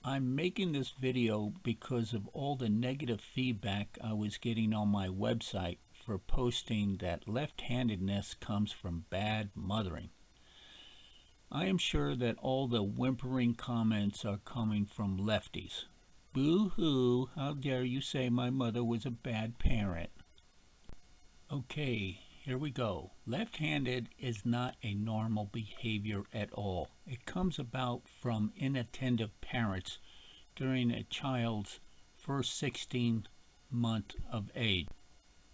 I'm making this video because of all the negative feedback I was getting on my website for posting that left-handedness comes from bad mothering. I am sure that all the whimpering comments are coming from lefties. Boo-hoo, how dare you say my mother was a bad parent. Okay, here we go. Left-handed is not a normal behavior at all. It comes about from inattentive parents during a child's first 16 months of age.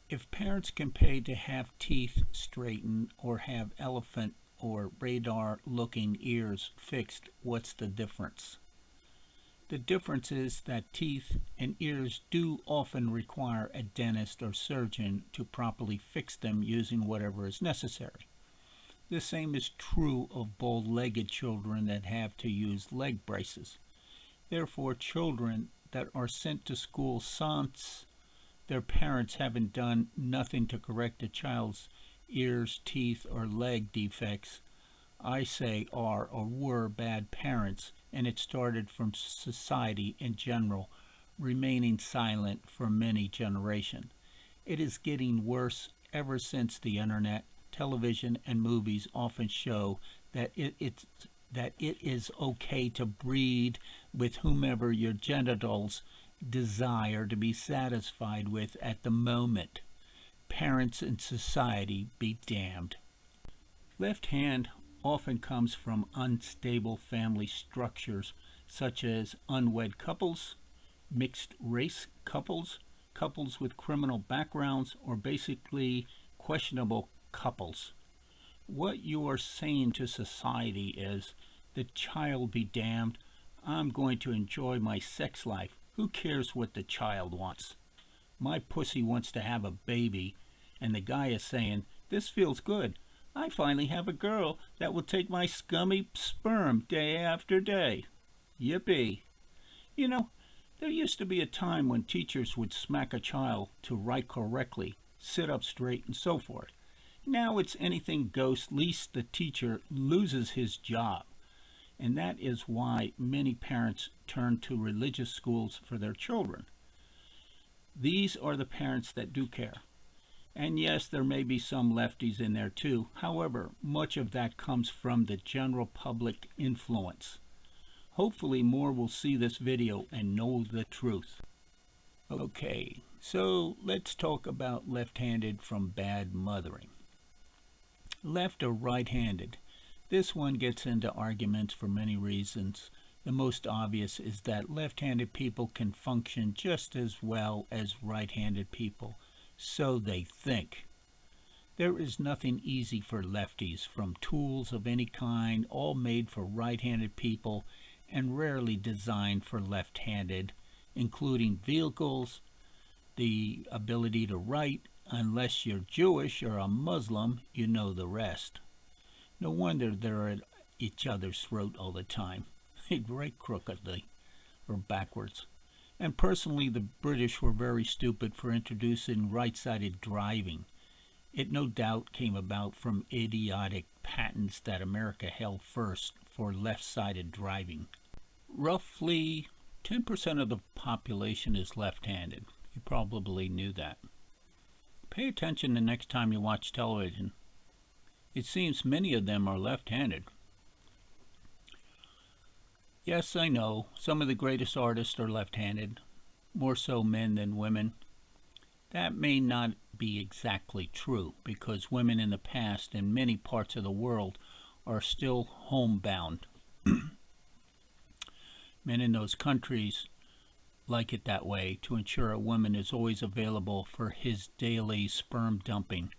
If parents can pay to have teeth straightened or have elephant or radar-looking ears fixed, what's the difference? The difference is that teeth and ears do often require a dentist or surgeon to properly fix them using whatever is necessary. The same is true of bow-legged children that have to use leg braces. Therefore, children that are sent to school since their parents haven't done nothing to correct a child's ears, teeth, or leg defects, I say are or were bad parents, and it started from society in general remaining silent for many generations. It is getting worse ever since the internet, television, and movies often show that it is okay to breed with whomever your genitals desire to be satisfied with at the moment. Parents and society be damned. Left hand often comes from unstable family structures such as unwed couples, mixed race couples, couples with criminal backgrounds, or basically questionable couples. What you are saying to society is, the child be damned, I'm going to enjoy my sex life. Who cares what the child wants? My pussy wants to have a baby, and the guy is saying, this feels good. I finally have a girl that will take my scummy sperm day after day. Yippee. You know, there used to be a time when teachers would smack a child to write correctly, sit up straight, and so forth. Now it's anything goes, lest the teacher loses his job. And that is why many parents turn to religious schools for their children. These are the parents that do care. And yes, there may be some lefties in there too. However, much of that comes from the general public influence. Hopefully more will see this video and know the truth. Okay, so let's talk about left-handed from bad mothering. Left or right-handed? This one gets into arguments for many reasons. The most obvious is that left-handed people can function just as well as right-handed people. So they think. There is nothing easy for lefties, from tools of any kind, all made for right-handed people and rarely designed for left-handed, including vehicles, the ability to write. Unless you're Jewish or a Muslim, you know the rest. No wonder they're at each other's throat all the time. They write crookedly or backwards. And personally, the British were very stupid for introducing right-sided driving. It no doubt came about from idiotic patents that America held first for left-sided driving. Roughly 10% of the population is left-handed. You probably knew that. Pay attention the next time you watch television. It seems many of them are left-handed. Yes, I know, some of the greatest artists are left-handed, more so men than women. That may not be exactly true, because women in the past in many parts of the world are still homebound. Men in those countries like it that way to ensure a woman is always available for his daily sperm dumping.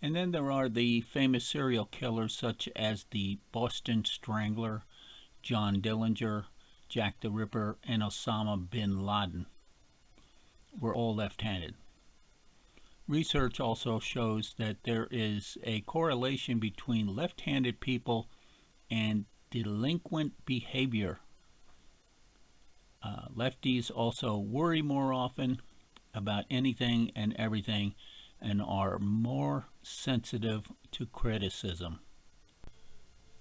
And then there are the famous serial killers such as the Boston Strangler, John Dillinger, Jack the Ripper, and Osama bin Laden were all left-handed. Research also shows that there is a correlation between left-handed people and delinquent behavior. Lefties also worry more often about anything and everything and are more sensitive to criticism.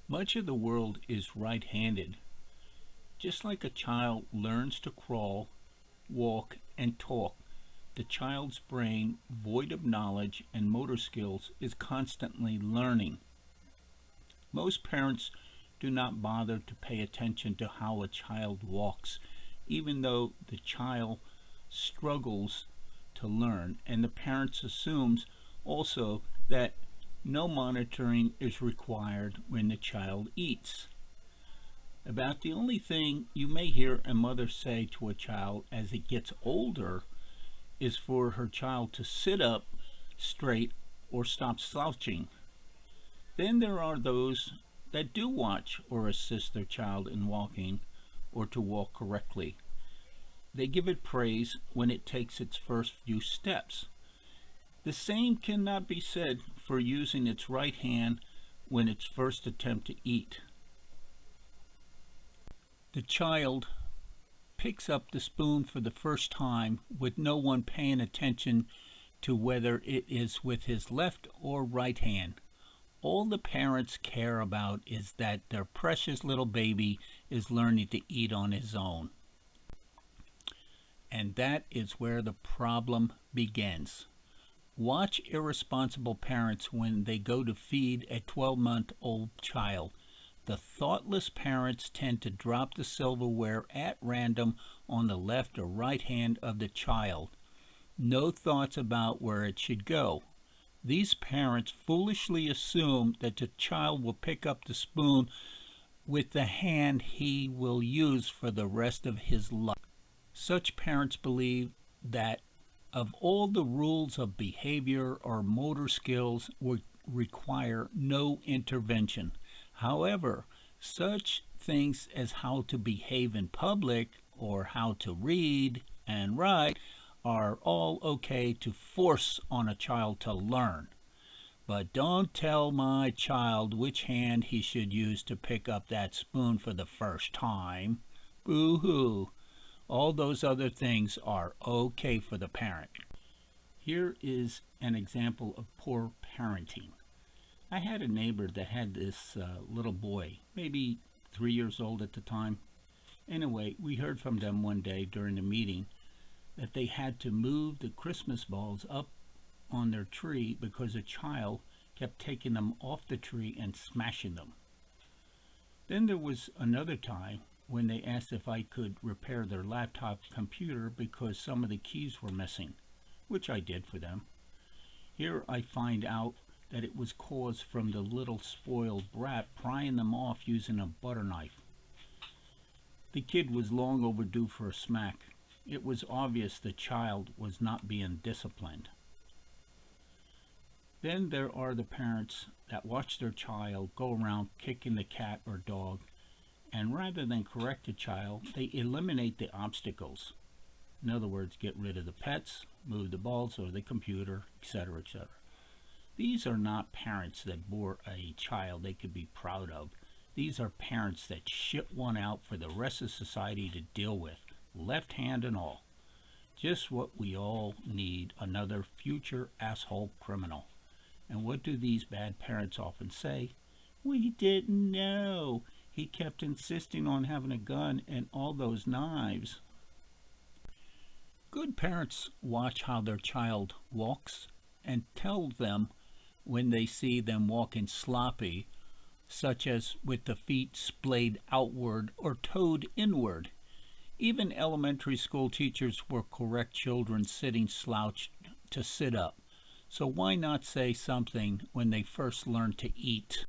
Much of the world is right-handed, Just like a child learns to crawl, walk, and talk, the child's brain, void of knowledge and motor skills, is constantly learning. Most parents do not bother to pay attention to how a child walks, even though the child struggles to learn, and the parents assumes also that no monitoring is required when the child eats. About the only thing you may hear a mother say to a child as it gets older is for her child to sit up straight or stop slouching. Then there are those that do watch or assist their child in walking or to walk correctly. They give it praise when it takes its first few steps. The same cannot be said for using its right hand when its first attempt to eat. The child picks up the spoon for the first time with no one paying attention to whether it is with his left or right hand. All the parents care about is that their precious little baby is learning to eat on his own. And that is where the problem begins. Watch irresponsible parents when they go to feed a 12-month-old child. The thoughtless parents tend to drop the silverware at random on the left or right hand of the child. No thoughts about where it should go. These parents foolishly assume that the child will pick up the spoon with the hand he will use for the rest of his life. Such parents believe that of all the rules of behavior or motor skills would require no intervention. However, such things as how to behave in public or how to read and write are all okay to force on a child to learn. But don't tell my child which hand he should use to pick up that spoon for the first time. Boo-hoo. All those other things are okay for the parent. Here is an example of poor parenting. I had a neighbor that had this little boy, maybe 3 years old at the time. Anyway, we heard from them one day during the meeting that they had to move the Christmas balls up on their tree because a child kept taking them off the tree and smashing them. Then there was another time when they asked if I could repair their laptop computer because some of the keys were missing, which I did for them. Here I find out that it was caused from the little spoiled brat prying them off using a butter knife. The kid was long overdue for a smack. It was obvious the child was not being disciplined. Then there are the parents that watch their child go around kicking the cat or dog, and rather than correct the child, they eliminate the obstacles. In other words, get rid of the pets, move the balls or the computer, etc., etc. These are not parents that bore a child they could be proud of. These are parents that shit one out for the rest of society to deal with, left hand and all. Just what we all need, another future asshole criminal. And what do these bad parents often say? We didn't know. He kept insisting on having a gun and all those knives. Good parents watch how their child walks and tell them when they see them walking sloppy, such as with the feet splayed outward or toed inward. Even elementary school teachers will correct children sitting slouched to sit up. So why not say something when they first learn to eat?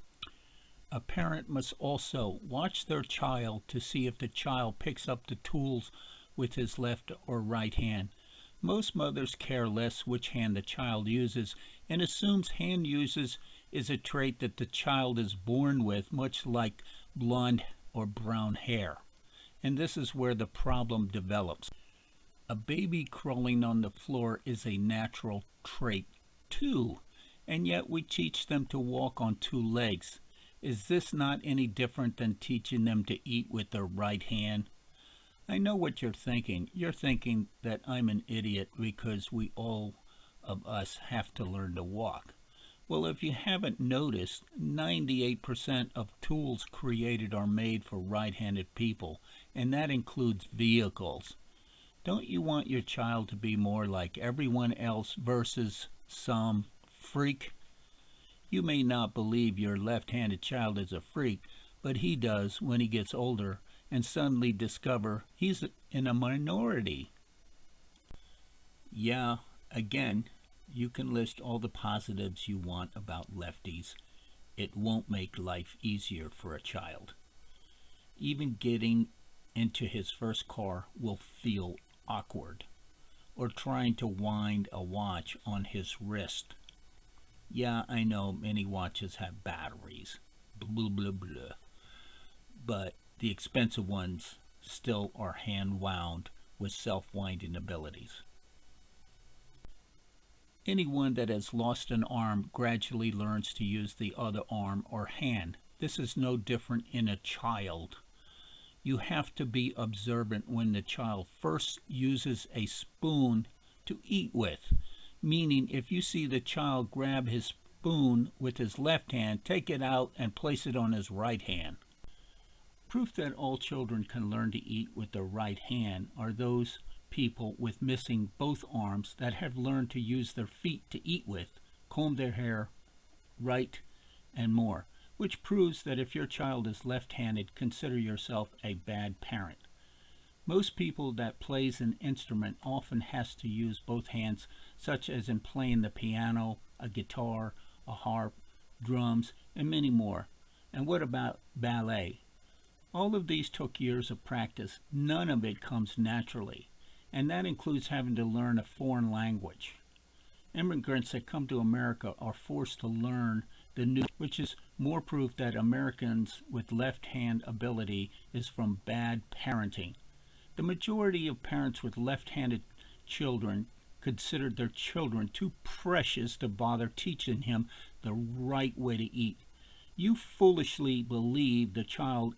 A parent must also watch their child to see if the child picks up the tools with his left or right hand. Most mothers care less which hand the child uses and assumes hand uses is a trait that the child is born with, much like blonde or brown hair. And this is where the problem develops. A baby crawling on the floor is a natural trait too, and yet we teach them to walk on two legs. Is this not any different than teaching them to eat with their right hand? I know what you're thinking. You're thinking that I'm an idiot because we all of us have to learn to walk. Well, if you haven't noticed, 98% of tools created are made for right-handed people, and that includes vehicles. Don't you want your child to be more like everyone else versus some freak? You may not believe your left-handed child is a freak, but he does when he gets older and suddenly discover he's in a minority. Yeah, again, you can list all the positives you want about lefties. It won't make life easier for a child. Even getting into his first car will feel awkward, or trying to wind a watch on his wrist. Yeah, I know many watches have batteries, blah blah blah, but the expensive ones still are hand wound with self winding abilities. Anyone that has lost an arm gradually learns to use the other arm or hand. This is no different in a child. You have to be observant when the child first uses a spoon to eat with, meaning if you see the child grab his spoon with his left hand, take it out and place it on his right hand. Proof that all children can learn to eat with their right hand are those people with missing both arms that have learned to use their feet to eat with, comb their hair, write, and more, which proves that if your child is left-handed, consider yourself a bad parent. Most people that plays an instrument often has to use both hands, such as in playing the piano, a guitar, a harp, drums, and many more. And what about ballet? All of these took years of practice. None of it comes naturally, and that includes having to learn a foreign language. Immigrants that come to America are forced to learn the new, which is more proof that Americans with left-hand ability is from bad parenting. The majority of parents with left-handed children consider their children too precious to bother teaching him the right way to eat. You foolishly believe the child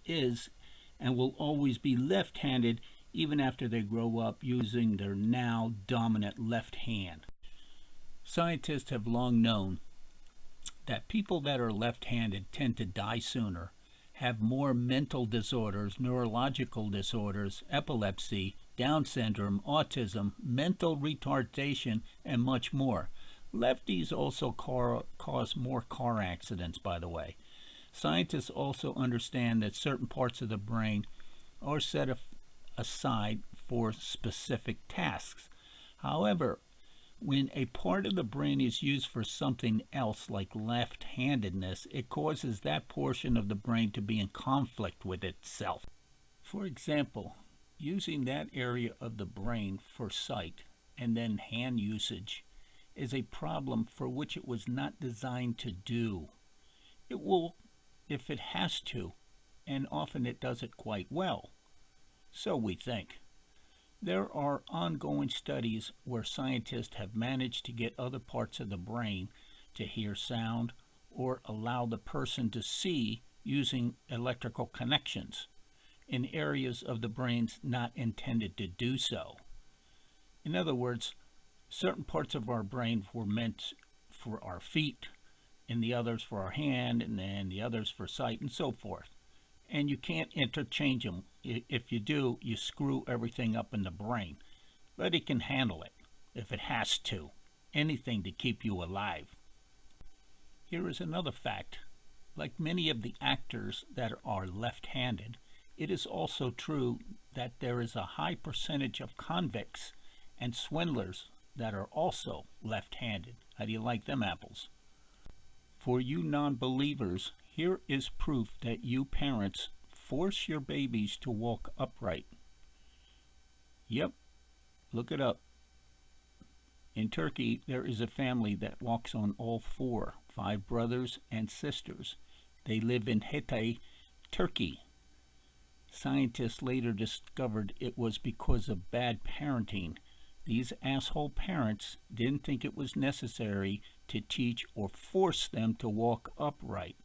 is and will always be left-handed even after they grow up using their now dominant left hand. Scientists have long known that people that are left-handed tend to die sooner, have more mental disorders, neurological disorders, epilepsy, Down syndrome, autism, mental retardation, and much more. Lefties also cause more car accidents, by the way. Scientists also understand that certain parts of the brain are set aside for specific tasks. However, when a part of the brain is used for something else like left-handedness, it causes that portion of the brain to be in conflict with itself. For example, using that area of the brain for sight and then hand usage is a problem for which it was not designed to do. It will if it has to, and often it does it quite well. So we think. There are ongoing studies where scientists have managed to get other parts of the brain to hear sound or allow the person to see using electrical connections in areas of the brains not intended to do so. In other words, certain parts of our brain were meant for our feet, and the others for our hand, and then the others for sight, and so forth. And you can't interchange them. If you do, you screw everything up in the brain. But it can handle it, if it has to. Anything to keep you alive. Here is another fact. Like many of the actors that are left-handed, it is also true that there is a high percentage of convicts and swindlers that are also left-handed. How do you like them apples? For you non-believers, here is proof that you parents force your babies to walk upright. Yep, look it up. In Turkey, there is a family that walks on all four, 5 brothers and sisters. They live in Hatay, Turkey. Scientists later discovered it was because of bad parenting. These asshole parents didn't think it was necessary to teach or force them to walk upright.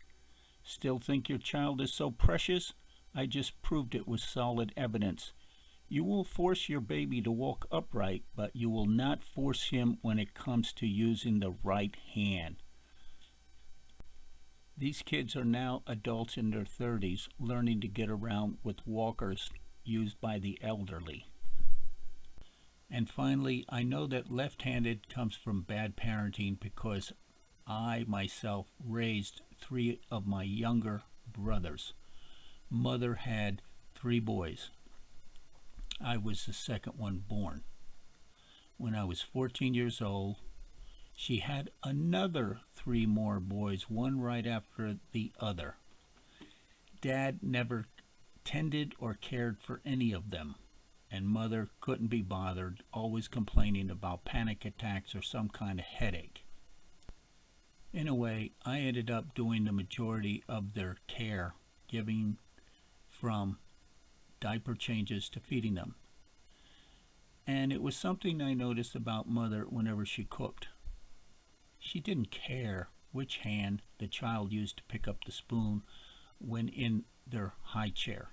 Still think your child is so precious? I just proved it with solid evidence. You will force your baby to walk upright, but you will not force him when it comes to using the right hand. These kids are now adults in their 30s learning to get around with walkers used by the elderly. And finally, I know that left-handed comes from bad parenting because I myself raised 3 of my younger brothers. Mother had 3 boys. I was the second one born. When I was 14 years old, she had another 3 more boys, one right after the other. Dad never tended or cared for any of them, and Mother couldn't be bothered, always complaining about panic attacks or some kind of headache. In a way, I ended up doing the majority of their care, giving from diaper changes to feeding them. And it was something I noticed about Mother whenever she cooked. She didn't care which hand the child used to pick up the spoon when in their high chair.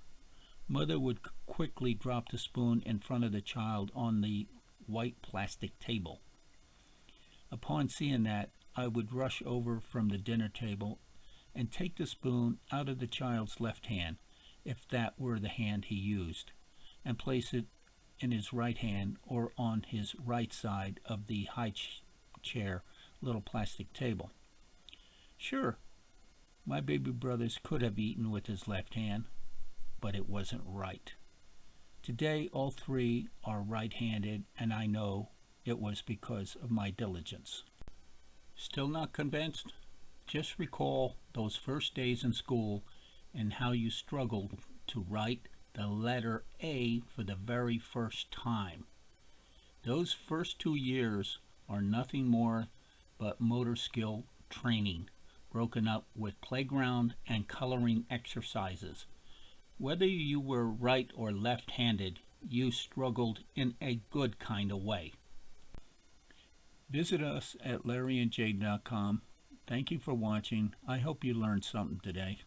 Mother would quickly drop the spoon in front of the child on the white plastic table. Upon seeing that, I would rush over from the dinner table and take the spoon out of the child's left hand, if that were the hand he used, and place it in his right hand or on his right side of the high chair little plastic table. Sure, my baby brothers could have eaten with his left hand, but it wasn't right. Today all 3 are right-handed, and I know it was because of my diligence. Still not convinced? Just recall those first days in school and how you struggled to write the letter A for the very first time. Those first 2 years are nothing more but motor skill training, broken up with playground and coloring exercises. Whether you were right or left-handed, you struggled in a good kind of way. Visit us at larryandjade.com. Thank you for watching. I hope you learned something today.